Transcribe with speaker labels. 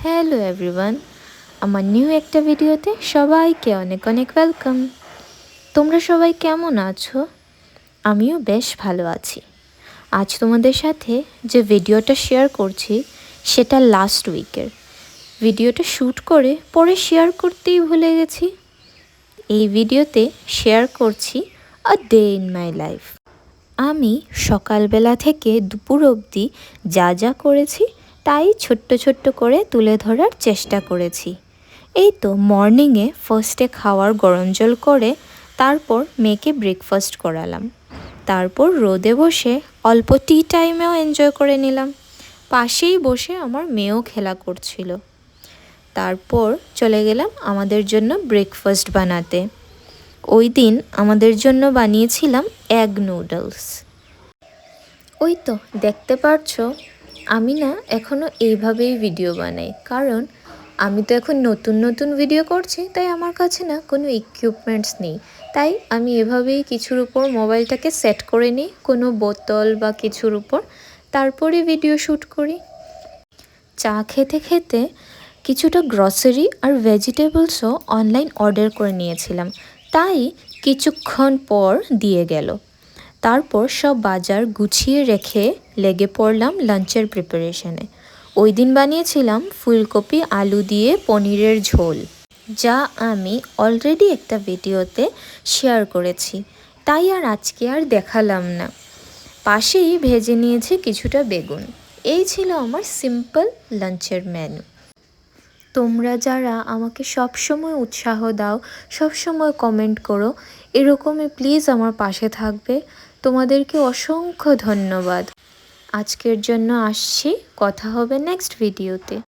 Speaker 1: Hello everyone, আমার new একটা ভিডিওতে সবাইকে অনেক অনেক ওয়েলকাম। তোমরা সবাই কেমন আছো? আমিও বেশ ভালো আছি। আজ তোমাদের সাথে যে ভিডিওটা শেয়ার করছি সেটা লাস্ট উইকের ভিডিওটা শ্যুট করে পরে শেয়ার করতেই ভুলে গেছি। এই ভিডিওতে শেয়ার করছি a day in my life. আমি সকালবেলা থেকে দুপুর অবধি যা যা করেছি তাই ছোট্ট ছোট্ট করে তুলে ধরার চেষ্টা করেছি। এই তো মর্নিংয়ে ফার্স্টে খাওয়ার গরম জল করে তারপর মেয়েকে ব্রেকফাস্ট করালাম। তারপর রোদে বসে অল্প টি টাইমেও এনজয় করে নিলাম। পাশেই বসে আমার মেয়েও খেলা করছিল। তারপর চলে গেলাম আমাদের জন্য ব্রেকফাস্ট বানাতে। ওই দিন আমাদের জন্য বানিয়েছিলাম এগ নুডলস। ওই তো দেখতে পারছো, আমি না এখনও এইভাবেই ভিডিও বানাই, কারণ আমি তো এখন নতুন নতুন ভিডিও করছি, তাই আমার কাছে না কোনো ইকুইপমেন্টস নেই। তাই আমি এভাবেই কিছুর উপর মোবাইলটাকে সেট করে নিই, কোনো বোতল বা কিছুর উপর, তারপরে ভিডিও শ্যুট করি। চা খেতে খেতে কিছুটা গ্রসারি আর ভেজিটেবলসও অনলাইন অর্ডার করে নিয়েছিলাম, তাই কিছুক্ষণ পর দিয়ে গেল। তারপর সব বাজার গুছিয়ে রেখে লেগে পড়লাম লাঞ্চের প্রিপারেশনে। ওই দিন বানিয়েছিলাম ফুলকপি আলু দিয়ে পনিরের ঝোল, যা আমি অলরেডি একটা ভিডিওতে শেয়ার করেছি, তাই আর আজকে আর দেখালাম না। পাশেই ভেজে নিয়েছি কিছুটা বেগুন। এই ছিল আমার সিম্পল লাঞ্চের মেনু। তোমরা যারা আমাকে সবসময় উৎসাহ দাও, সবসময় কমেন্ট করো, এরকমই প্লিজ আমার পাশে থাকবে। তোমাদেরকে অসংখ্য ধন্যবাদ। আজকের জন্য আসছি, কথা হবে নেক্সট ভিডিওতে।